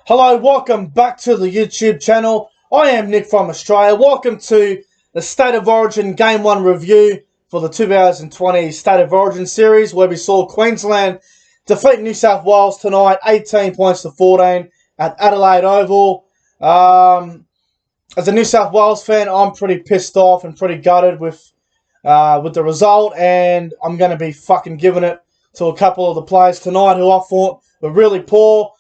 Hello, welcome back to the YouTube channel. I am Nick from Australia. Welcome to the State of Origin Game 1 review for the 2020 State of Origin series, where we saw Queensland defeat New South Wales tonight, 18 points to 14 at Adelaide Oval. As a New South Wales fan, I'm pretty pissed off and pretty gutted with the result, and I'm going to be fucking giving it to a couple of the players tonight who I thought were really poor.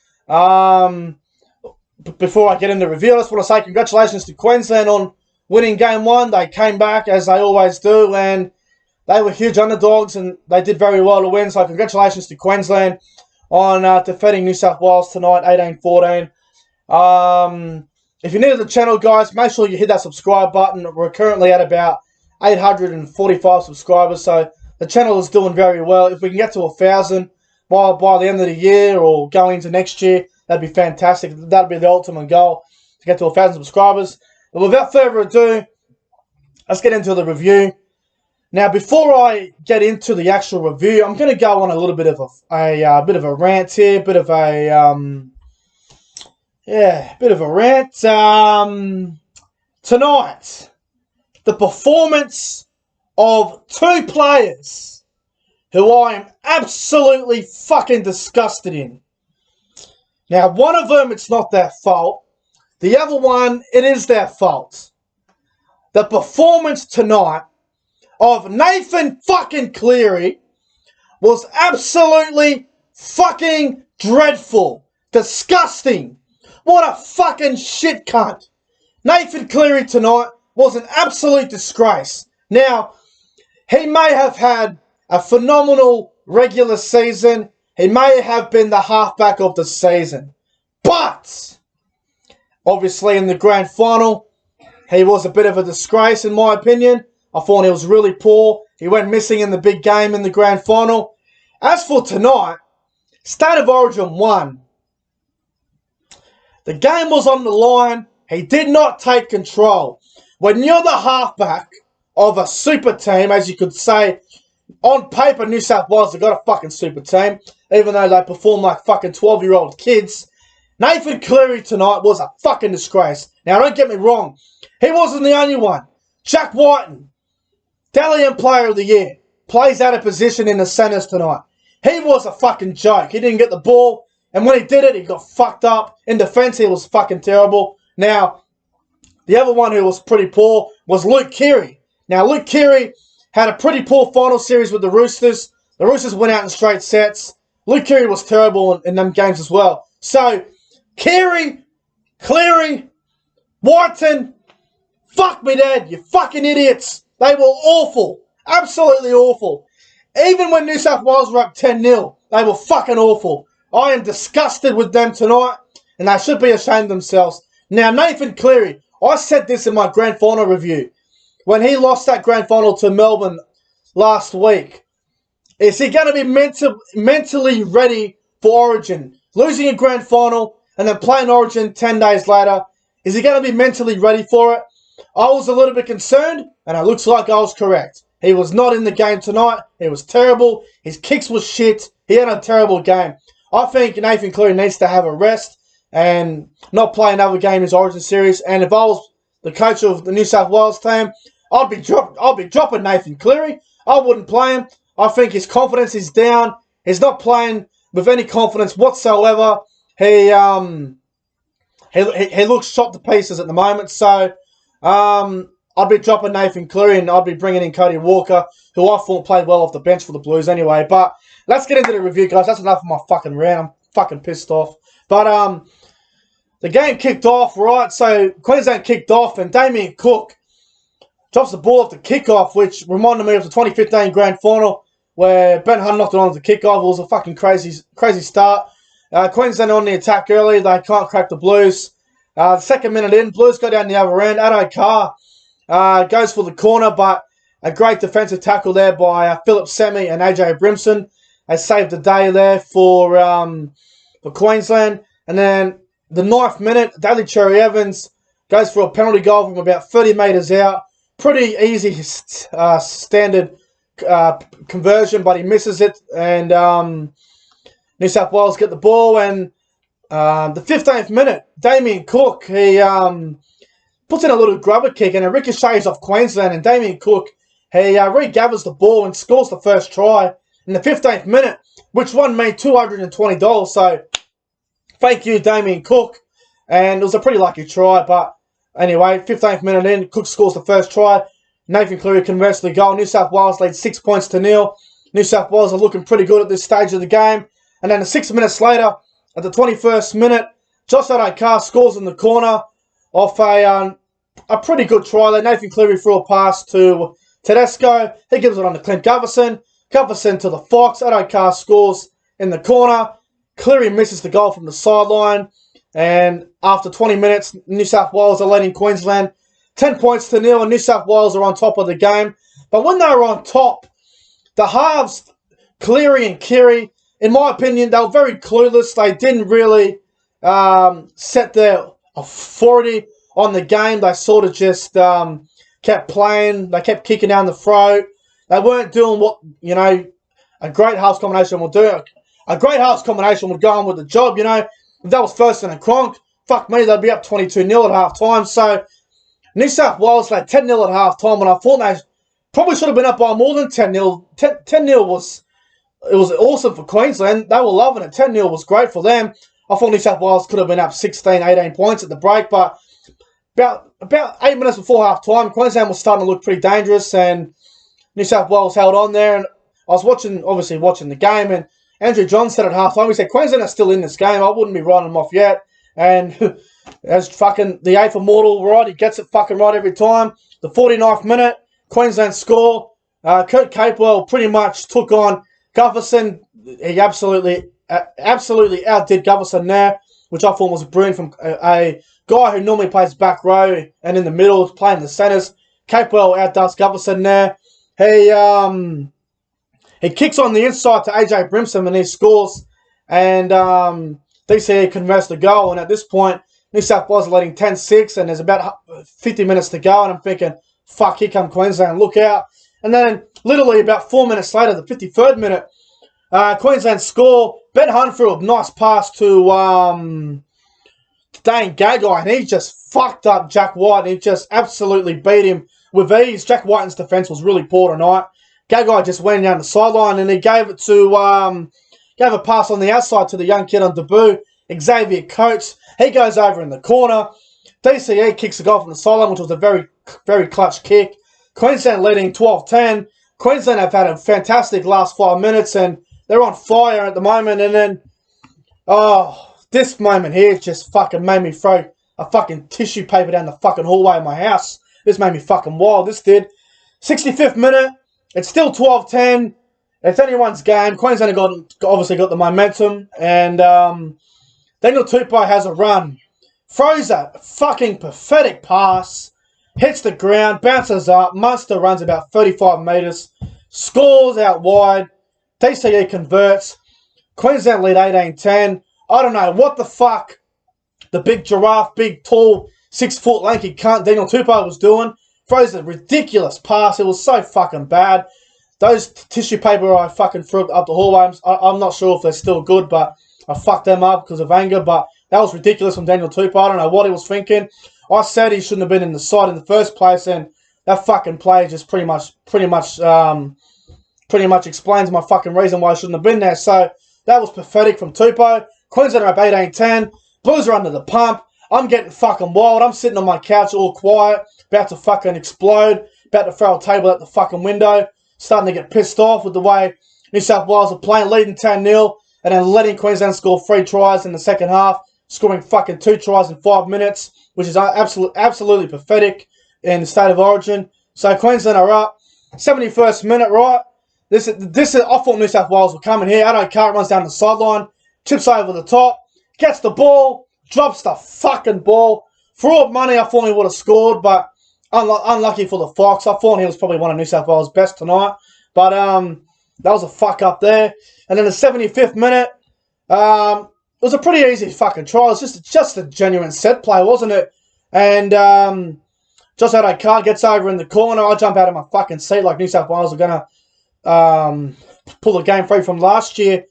Before I get into the review, I just want to say congratulations to Queensland on winning Game 1. They came back, as they always do, and they were huge underdogs, and they did very well to win. So congratulations to Queensland on defeating New South Wales tonight, 18-14. If you're new to the channel, guys, make sure you hit that subscribe button. We're currently at about 845 subscribers, so the channel is doing very well. If we can get to 1,000 by the end of the year or going into next year, that'd be fantastic. That'd be the ultimate goal, to get to 1,000 subscribers. But without further ado, let's get into the review. Now, before I get into the actual review, I'm going to go on a little bit of a rant here, bit of a rant. Tonight, the performance of two players who I am absolutely fucking disgusted in. Now, one of them, it's not their fault. The other one, it is their fault. The performance tonight of Nathan fucking Cleary was absolutely fucking dreadful. Disgusting. What a fucking shit cunt. Nathan Cleary tonight was an absolute disgrace. Now, he may have had a phenomenal regular season. He may have been the halfback of the season. But, obviously in the grand final, he was a bit of a disgrace in my opinion. I thought he was really poor. He went missing in the big game in the grand final. As for tonight, State of Origin 1. The game was on the line. He did not take control. When you're the halfback of a super team, as you could say, on paper, New South Wales have got a fucking super team, even though they perform like fucking 12-year-old kids. Nathan Cleary tonight was a fucking disgrace. Now, don't get me wrong. He wasn't the only one. Jack Whiten, Dalian Player of the Year, plays out of position in the centres tonight. He was a fucking joke. He didn't get the ball, and when he did it, he got fucked up. In defence, he was fucking terrible. Now, the other one who was pretty poor was Luke Keary. Now, Luke Keary had a pretty poor final series with the Roosters. The Roosters went out in straight sets. Luke Keary was terrible in them games as well. So, Keary, Cleary, Whiten, fuck me, Dad, you fucking idiots. They were awful. Absolutely awful. Even when New South Wales were up 10-0, they were fucking awful. I am disgusted with them tonight, and they should be ashamed of themselves. Now, Nathan Cleary, I said this in my grand final review. When he lost that grand final to Melbourne last week, is he going to be mentally ready for Origin? Losing a grand final and then playing Origin 10 days later, is he going to be mentally ready for it? I was a little bit concerned, and it looks like I was correct. He was not in the game tonight. He was terrible. His kicks were shit. He had a terrible game. I think Nathan Cleary needs to have a rest and not play another game in his Origin series. And if I was the coach of the New South Wales team, I'll be dropping Nathan Cleary. I wouldn't play him. I think his confidence is down. He's not playing with any confidence whatsoever. He looks shot to pieces at the moment. So I'd be dropping Nathan Cleary, and I'd be bringing in Cody Walker, who I thought played well off the bench for the Blues anyway. But let's get into the review, guys. That's enough of my fucking rant. I'm fucking pissed off. But the game kicked off, right? So Queensland kicked off, and Damien Cook drops the ball off the kickoff, which reminded me of the 2015 grand final where Ben Hunt knocked it on the kickoff. It was a fucking crazy start. Queensland on the attack early. They can't crack the Blues. The second minute in, Blues go down the other end. Addo Carr goes for the corner, but a great defensive tackle there by Philip Semi and AJ Brimson. They saved the day there for Queensland. And then the 9th minute, Daly Cherry Evans goes for a penalty goal from about 30 metres out. Pretty easy standard conversion, but he misses it, and New South Wales get the ball, and The 15th minute, Damien Cook, he puts in a little grubber kick and it ricochets off Queensland, and Damien Cook, he regathers the ball and scores the first try in the 15th minute, which won me $220. So thank you, Damien Cook. And it was a pretty lucky try, but anyway, 15th minute in, Cook scores the first try. Nathan Cleary converts the goal. New South Wales lead 6 points to nil. New South Wales are looking pretty good at this stage of the game. And then 6 minutes later, at the 21st minute, Josh Adokar scores in the corner off a pretty good try there. Nathan Cleary threw a pass to Tedesco. He gives it on to Clint Gutherson. Gutherson to the Fox. Adokar scores in the corner. Cleary misses the goal from the sideline. And after 20 minutes, New South Wales are leading Queensland 10 points to nil, and New South Wales are on top of the game. But when they were on top, the halves, Cleary and Keary, in my opinion, they were very clueless. They didn't really set their authority on the game. They sort of just kept playing. They kept kicking down the throat. They weren't doing what, a great halves combination would do. A great halves combination would go on with the job, If that was Thurston and Cronk, fuck me, they'd be up 22-0 at half time. So New South Wales led 10-0 at half time, and I thought they probably should have been up by more than 10-0. 10-0 was awesome for Queensland. They were loving it. 10-0 was great for them. I thought New South Wales could have been up 16, 18 points at the break, but about 8 minutes before half time, Queensland was starting to look pretty dangerous, and New South Wales held on there. And I was watching the game, and Andrew John said at half time, he said, Queensland are still in this game. I wouldn't be writing them off yet. And as fucking the eighth immortal, right, he gets it fucking right every time. The 49th minute, Queensland score. Kurt Capewell pretty much took on Gutherson. He absolutely outdid Gutherson there, which I thought was brilliant from a guy who normally plays back row and in the middle, playing the centres. Capewell outdoes Gutherson there. He kicks on the inside to AJ Brimson and he scores. And DCE converts the goal. And at this point, New South Wales are leading 10-6 and there's about 50 minutes to go. And I'm thinking, fuck, here come Queensland, look out. And then literally about 4 minutes later, the 53rd minute, Queensland score. Ben Hunt threw a nice pass to Dane Gagai, and he just fucked up Jack White, and he just absolutely beat him with ease. Jack White's defence was really poor tonight. Gagai just went down the sideline, and he gave it to gave a pass on the outside to the young kid on debut, Xavier Coates. He goes over in the corner. DCE kicks the goal from the sideline, which was a very, very clutch kick. Queensland leading 12-10. Queensland have had a fantastic last 5 minutes, and they're on fire at the moment. And then, this moment here just fucking made me throw a fucking tissue paper down the fucking hallway of my house. This made me fucking wild. This did. 65th minute. It's still 12-10. It's anyone's game. Queensland have obviously got the momentum. And Daniel Tupou has a run. Throws a fucking pathetic pass. Hits the ground. Bounces up. Munster runs about 35 metres. Scores out wide. DCE converts. Queensland lead 18-10. I don't know what the fuck the big giraffe, big, tall, 6 foot lanky cunt Daniel Tupou was doing. Throws a ridiculous pass. It was so fucking bad. Those tissue paper I fucking threw up the hallway, I'm not sure if they're still good, but I fucked them up because of anger. But that was ridiculous from Daniel Tupou. I don't know what he was thinking. I said he shouldn't have been in the side in the first place, and that fucking play just pretty much explains my fucking reason why I shouldn't have been there. So that was pathetic from Tupou. Queensland are up 18-10. Blues are under the pump. I'm getting fucking wild. I'm sitting on my couch all quiet, about to fucking explode, about to throw a table out the fucking window, starting to get pissed off with the way New South Wales are playing, leading 10-0, and then letting Queensland score 3 tries in the second half, scoring fucking 2 tries in 5 minutes, which is absolutely pathetic in the state of origin. So Queensland are up. 71st minute, right? This is. I thought New South Wales were coming here. Adokar runs down the sideline, chips over the top, gets the ball, drops the fucking ball. For all money, I thought he would have scored, but unlucky for the Fox. I thought he was probably one of New South Wales' best tonight. But that was a fuck up there. And then the 75th minute, it was a pretty easy fucking try. It was just a genuine set play, wasn't it? And Josh Adokar gets over in the corner. I jump out of my fucking seat like New South Wales are going to pull the game free from last year.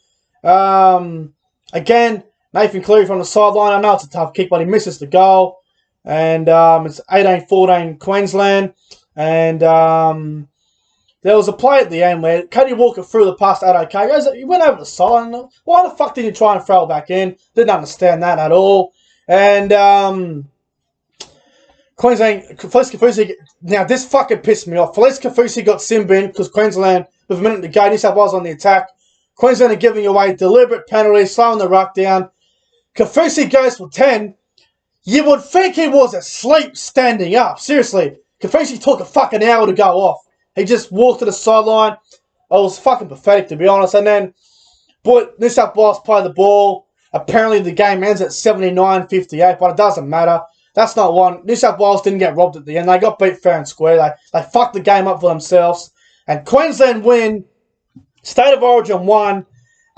Again, Nathan Cleary from the sideline. I know it's a tough kick, but he misses the goal. And it's 18-14 Queensland. And there was a play at the end where Cody Walker threw the pass to Addo. He went over the sideline. Why the fuck did you try and throw it back in? Didn't understand that at all. And Queensland, Felice Kafusi, now this fucking pissed me off. Felice Kafusi got sin bin because Queensland, with a minute to go, New South Wales on the attack. Queensland are giving away deliberate penalties, slowing the ruck down. Kafusi goes for 10. You would think he was asleep standing up. Seriously, Kafusi took a fucking hour to go off. He just walked to the sideline. It was fucking pathetic, to be honest. And then, but New South Wales play the ball. Apparently the game ends at 79-58, but it doesn't matter. That's not one. New South Wales didn't get robbed at the end. They got beat fair and square. They fucked the game up for themselves. And Queensland win. State of Origin won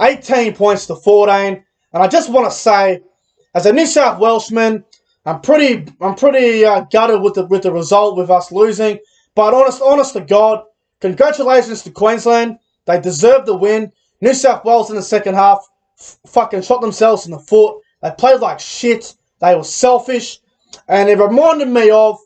18 points to 14. And I just want to say, as a New South Welshman, I'm pretty gutted with the result, with us losing. But honest to God, congratulations to Queensland. They deserved the win. New South Wales in the second half fucking shot themselves in the foot. They played like shit. They were selfish, and it reminded me of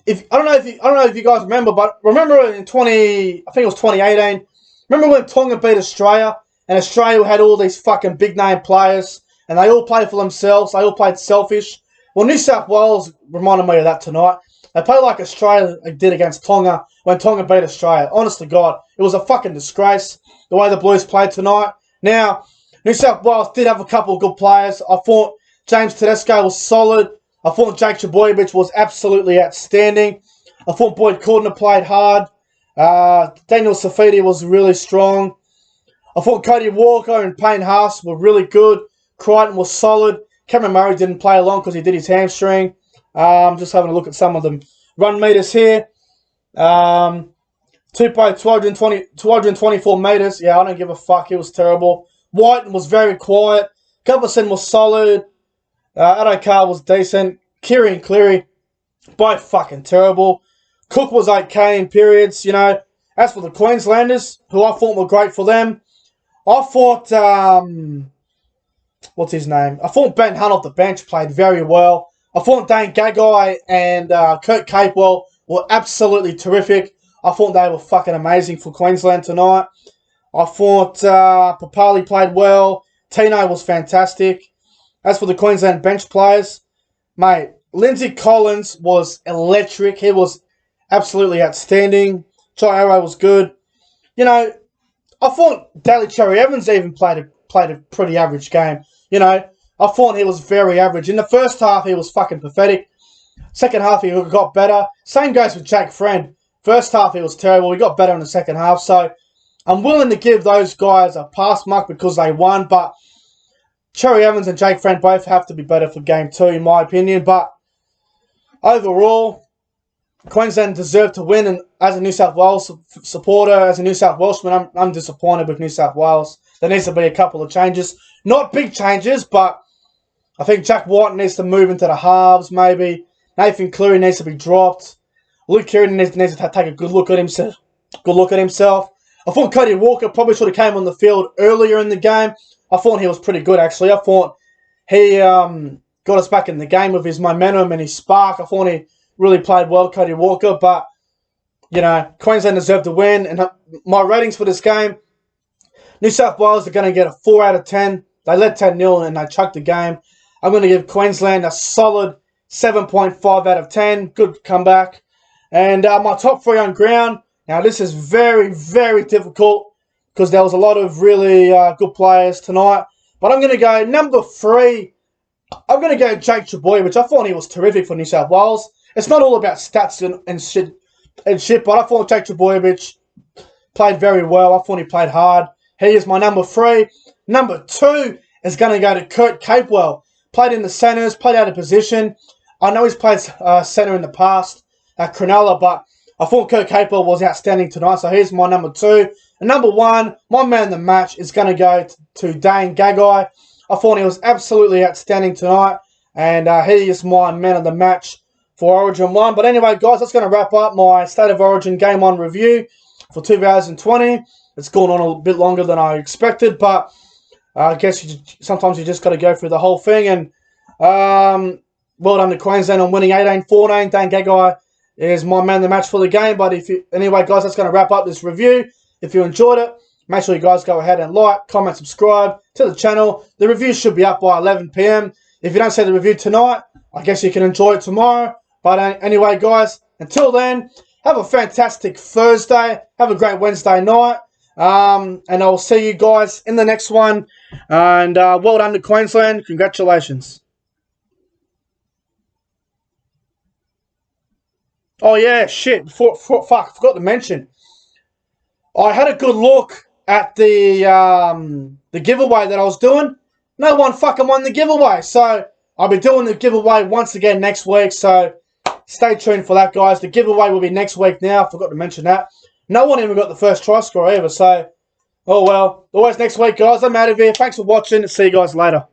I don't know if you guys remember, but remember in 2018. Remember when Tonga beat Australia, and Australia had all these fucking big name players, and they all played for themselves. They all played selfish. Well, New South Wales reminded me of that tonight. They played like Australia did against Tonga when Tonga beat Australia. Honest to God, it was a fucking disgrace the way the Blues played tonight. Now, New South Wales did have a couple of good players. I thought James Tedesco was solid. I thought Jake Trbojevic was absolutely outstanding. I thought Boyd Cordner played hard. Daniel Safidi was really strong. I thought Cody Walker and Payne Haas were really good. Crichton was solid. Cameron Murray didn't play along because he did his hamstring. Just having a look at some of them run meters here. Tupou, 224 meters. Yeah, I don't give a fuck. He was terrible. White was very quiet. Gutherson was solid. Addo was decent. Kiri and Cleary, both fucking terrible. Cook was okay in periods, you know. As for the Queenslanders, who I thought were great for them, I thought, what's his name? I thought Ben Hunt off the bench played very well. I thought Dane Gagai and Kurt Capewell were absolutely terrific. I thought they were fucking amazing for Queensland tonight. I thought Papali played well. Tino was fantastic. As for the Queensland bench players, mate, Lindsay Collins was electric. He was absolutely outstanding. Jai Arrow was good. You know, I thought Daly Cherry Evans even played a pretty average game. You know, I thought he was very average. In the first half, he was fucking pathetic. Second half, he got better. Same goes with Jake Friend. First half, he was terrible. He got better in the second half. So, I'm willing to give those guys a pass mark because they won. But Cherry Evans and Jake Friend both have to be better for game 2, in my opinion. But overall, Queensland deserved to win. And as a New South Wales supporter, as a New South Welshman, I'm disappointed with New South Wales. There needs to be a couple of changes. Not big changes, but I think Jack White needs to move into the halves, maybe. Nathan Cleary needs to be dropped. Luke Keary needs to take a good look at himself. I thought Cody Walker probably should have came on the field earlier in the game. I thought he was pretty good, actually. I thought he got us back in the game with his momentum and his spark. I thought he really played well, Cody Walker. But, you know, Queensland deserved to win. And my ratings for this game, New South Wales are going to get a 4 out of 10. They led 10-0 and they chucked the game. I'm going to give Queensland a solid 7.5 out of 10. Good comeback. And my top 3 on ground. Now, this is very, very difficult because there was a lot of really good players tonight. But I'm going to go number 3. I'm going to go Jake Trbojevic. I thought he was terrific for New South Wales. It's not all about stats and shit, but I thought Jake Trbojevic played very well. I thought he played hard. He is my number 3. Number 2 is going to go to Kurt Capewell. Played in the centres, played out of position. I know he's played centre in the past at Cronulla, but I thought Kurt Capewell was outstanding tonight, so here's my number 2. And number 1, my man of the match is going to go to Dane Gagai. I thought he was absolutely outstanding tonight, and he is my man of the match for Origin 1. But anyway, guys, that's going to wrap up my State of Origin Game 1 review for 2020. It's gone on a bit longer than I expected, but I guess sometimes you just got to go through the whole thing. And well done to Queensland on winning 18-14. Dane Gagai is my man of the match for the game. But anyway, guys, that's going to wrap up this review. If you enjoyed it, make sure you guys go ahead and like, comment, subscribe to the channel. The review should be up by 11 p.m. If you don't see the review tonight, I guess you can enjoy it tomorrow. But anyway, guys, until then, have a fantastic Thursday. Have a great Wednesday night. And I'll see you guys in the next one. And well done to Queensland. Congratulations. Oh, yeah, shit. Fuck, I forgot to mention. I had a good look at the giveaway that I was doing. No one fucking won the giveaway. So I'll be doing the giveaway once again next week. So stay tuned for that, guys. The giveaway will be next week now. I forgot to mention that. No one even got the first try score either. So, oh well. Always next week, guys. I'm out of here. Thanks for watching. See you guys later.